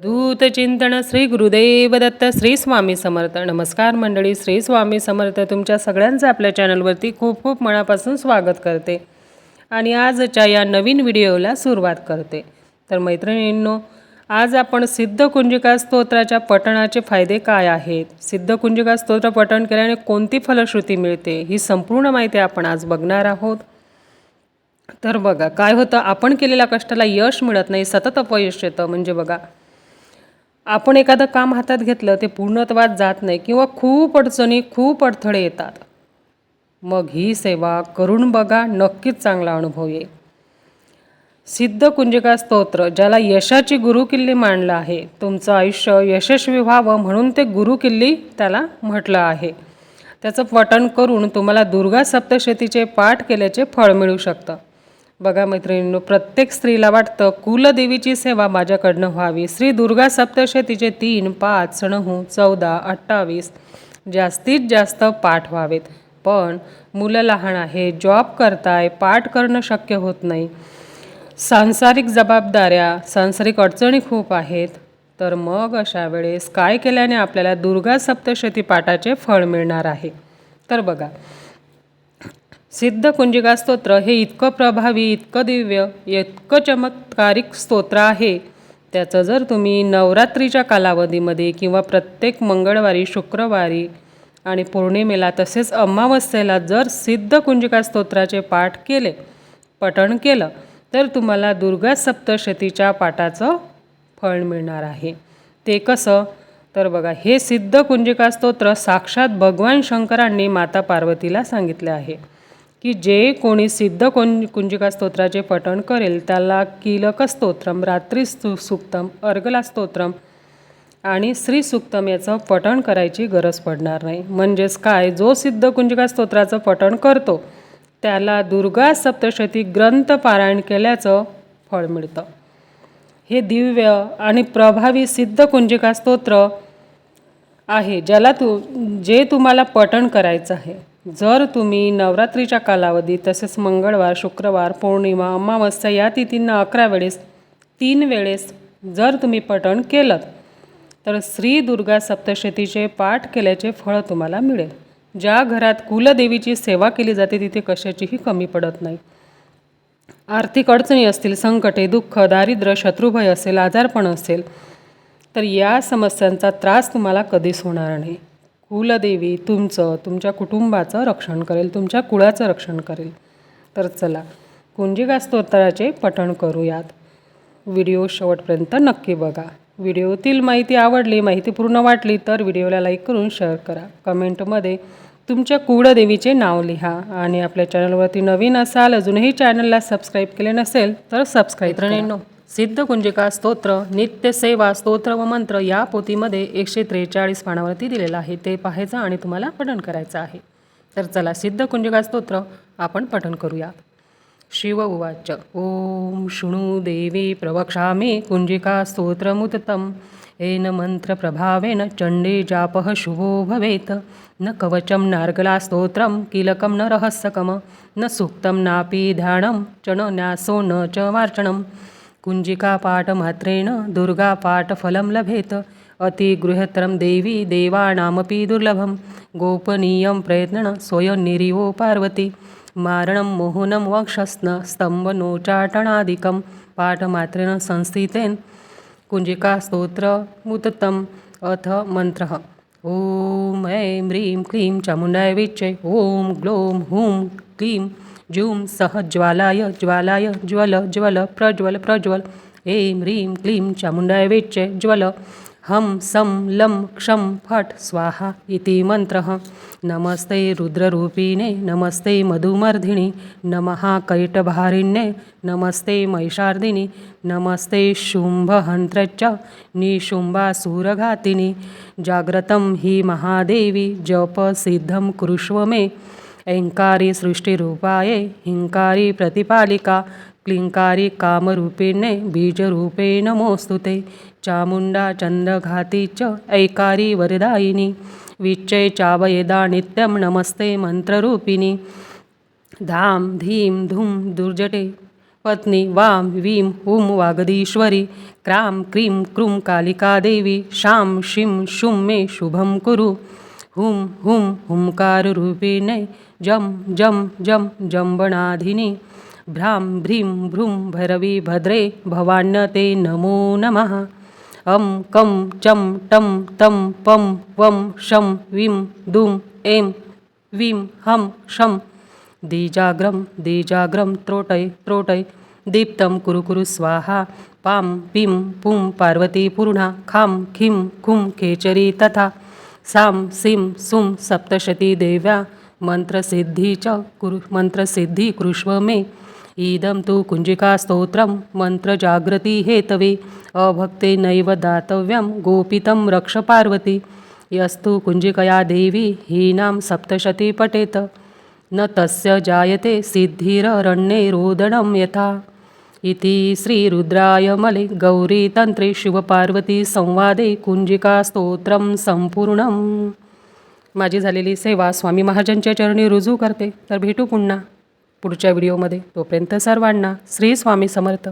दूतचिंतन श्री गुरुदेव दत्त श्री स्वामी समर्थ. नमस्कार मंडळी, श्री स्वामी समर्थ तुमच्या सगळ्यांचं आपल्या चॅनलवरती खूप खूप मनापासून स्वागत करते आणि आजच्या या नवीन व्हिडिओला सुरुवात करते. तर मैत्रिणींनो, आज आपण सिद्धकुंजिका स्तोत्राच्या पठणाचे फायदे काय आहेत, सिद्धकुंजिका स्तोत्र पठण केल्याने कोणती फलश्रुती मिळते, ही संपूर्ण माहिती आपण आज बघणार आहोत. तर बघा काय होतं, आपण केलेल्या कष्टाला यश मिळत नाही, सतत अपयश येतं. म्हणजे बघा, आपण एखादं काम हातात घेतलं, ते पूर्णत्वात जात नाही किंवा खूप अडचणी खूप अडथळे येतात. मग ही सेवा करून बघा, नक्कीच चांगला अनुभव येईल. सिद्धकुंजिका स्तोत्र ज्याला यशाची गुरुकिल्ली मानलं आहे, तुमचं आयुष्य यशस्वी व्हावं म्हणून ते गुरुकिल्ली त्याला म्हटलं आहे. त्याचं पठण करून तुम्हाला दुर्गा सप्तशतीचे पाठ केल्याचे फळ मिळू शकतं. बघा मैत्रिणींनो, प्रत्येक स्त्रीला वाटतं कुलदेवीची सेवा माझ्याकडनं व्हावी. श्री दुर्गा सप्तशतीचे 3, 5, 9, 14, 28 जास्तीत जास्त पाठ व्हावेत. पण मुलं लहान आहे, जॉब करताय, पाठ करणं शक्य होत नाही, सांसारिक जबाबदाऱ्या, सांसारिक अडचणी खूप आहेत. तर मग अशा वेळेस काय केल्याने आपल्याला दुर्गा सप्तशती पाठाचे फळ मिळणार आहे. तर बघा, सिद्धकुंजिका स्तोत्र हे इतकं प्रभावी, इतकं दिव्य, इतकं चमत्कारिक स्तोत्र आहे. त्याचं जर तुम्ही नवरात्रीच्या कालावधीमध्ये किंवा प्रत्येक मंगळवारी, शुक्रवारी आणि पौर्णिमेला तसेच अमावस्येला जर सिद्धकुंजिका स्तोत्राचे पाठ केले, पठण केलं, तर तुम्हाला दुर्गा सप्तशतीच्या पाठाचं फळ मिळणार आहे. ते कसं, तर बघा, हे सिद्धकुंजिका स्तोत्र साक्षात भगवान शंकरांनी माता पार्वतीला सांगितले आहे की जे कोणी सिद्धकुंजिका स्तोत्राचे पठण करेल त्याला कीलक स्तोत्रम, रात्री सूक्तम, अर्गला स्तोत्रम आणि श्री सूक्तम याचं पठण करायची गरज पडणार नाही. म्हणजेच काय, जो सिद्धकुंजिका स्तोत्राचं पठण करतो त्याला दुर्गा सप्तशती ग्रंथ पारायण केल्याचं फळ मिळतं. हे दिव्य आणि प्रभावी सिद्धकुंजिका स्तोत्र आहे ज्याला जे तुम्हाला पठण करायचं आहे. जर तुम्ही नवरात्रीच्या कालावधी तसेच मंगळवार, शुक्रवार, पौर्णिमा, अमावस्या या तिथींना 11 वेळेस 3 वेळेस जर तुम्ही पठण केलं तर श्री दुर्गा सप्तशतीचे पाठ केल्याचे फळ तुम्हाला मिळेल. ज्या घरात कुलदेवीची सेवा केली जाते तिथे कशाचीही कमी पडत नाही. आर्थिक अडचणी असतील, संकटे, दुःख, दारिद्र्य, शत्रुभय असेल, आजारपण असेल, तर या समस्यांचा त्रास तुम्हाला कधीच होणार नाही. कुलदेवी तुमच्या कुटुंबाचं रक्षण करेल, तुमच्या कुळाचं रक्षण करेल. तर चला, कुंजिका स्तोत्राचे पठण करूयात. व्हिडिओ शेवटपर्यंत नक्की बघा. व्हिडिओतील माहिती आवडली, माहिती पूर्ण वाटली तर व्हिडिओला लाईक करून शेअर करा. कमेंटमध्ये तुमच्या कुळदेवीचे नाव लिहा आणि आपल्या चॅनलवरती नवीन असाल, अजूनही चॅनलला सबस्क्राईब केले नसेल तर सबस्क्राईब करा. सिद्धकुंजिका स्तोत्र नित्य सेवा स्तोत्र व मंत्र या पोथीमध्ये 143 पानावरती दिलेलं आहे. ते पाहायचं आणि तुम्हाला पठण करायचं आहे. तर चला, सिद्धकुंजिका स्तोत्र आपण पठण करूया. शिव उवाच. ओम शृणु देवी प्रवक्ष्यामि कुंजिका स्तोत्रमुत्तमं येन मंत्रप्रभावेन चण्डे जापः शुभो भवेत्. न कवचं नार्गला स्तोत्रं कीलकं न रहस्यकं न सूक्तं नापि ध्यानं च न न्यासो न च मार्चनं. कुंजिका पाठमात्रेण दुर्गा पाठफलं लभेत. अतिगृहतरं देवी देवानामपि दुर्लभं. गोपनीयं प्रयत्नं स्वयंनिरीवो पार्वती. मारणं मोहनं वक्षस्न स्तंभनोच्चाटनादिकं पाठमात्रेण संस्थितेन कुंजिका स्तोत्रमुत्तमम्. अथ मंत्रः. ओम ऐं ह्रीं क्लीं चामुण्डाय विच्चे. ओम ग्लौं हूं क्लीं जूं सह ज्वालाय ज्वालाय ज्वल ज्वल प्रज्वल प्रज्वल. ऐं ह्रीं क्लीं चामुण्डाय विच्चे ज्वल. हम सं लं क्षं फट् स्वाहा इति मंत्रः. नमस्ते रुद्ररूपिणे नमस्ते मधुमर्धिनि नमः कैटभारिण्ये नमस्ते महिषार्दिनि नमस्ते शुम्भहन्त्रच्च निशुम्भासुरघातिनि. जाग्रतं हि महादेवी जप सिद्धं कुरुष्व मे. ऐंकारी सृष्टिरूपाये हिंकारी प्रतिपालिका क्लींकारी कामरूपिणे बीजरूपे नमोऽस्तु ते. चामुण्डा चन्द्रघाती च ऐकारी वरदायिनी विच्चे चावयेदा नित्यं नमस्ते मंत्ररूपिणी. धाम धीम धूम दुर्जटे पत्नी वाम वीम हुम वागदीश्वरी क्राम क्रीम क्रूम कालिका देवी शाम शिम शुम मे शुभम कुरु हुम हुम हुंकाररूपिणे जम जम जम जंबणाधिनी भ्राम भ्रीं भ्रूं भैरवी भद्रे भवान्यते नमो नमः अं कं चं टं तं पं वं शं वीं दुं ऐं वीं हं शं दीजाग्रं त्रोटय त्रोटय दीप्तं कुरु कुरु स्वाहा पां पीं पुं पार्वती पूर्णा खां खीं खुं खेचरी तथा सां सीं सुं सप्तशती देव्या मंत्रसिद्धी कुरुष्व मे इदं तु कुञ्जिकास्तोत्रं मंत्रजागृती हेतवे अभक्ते नैव दातव्यं गोपितं रक्ष पार्वती यस्तु कुञ्जिकया देवी हीनां सप्तशती पठेत न तस्य जायते सिद्धिररण्ये रोदनं यथा इति श्रीरुद्रायमले गौरीतन्त्रे शिवपार्वती संवादे कुञ्जिकास्तोत्रं संपूर्णं। माझी झालेली सेवा स्वामी महाराजांच्या चरणी रुजू करते. तर भेटू पुन्हा पुढच्या व्हिडिओमध्ये. तोपर्यंत सर्वांना श्री स्वामी समर्थ.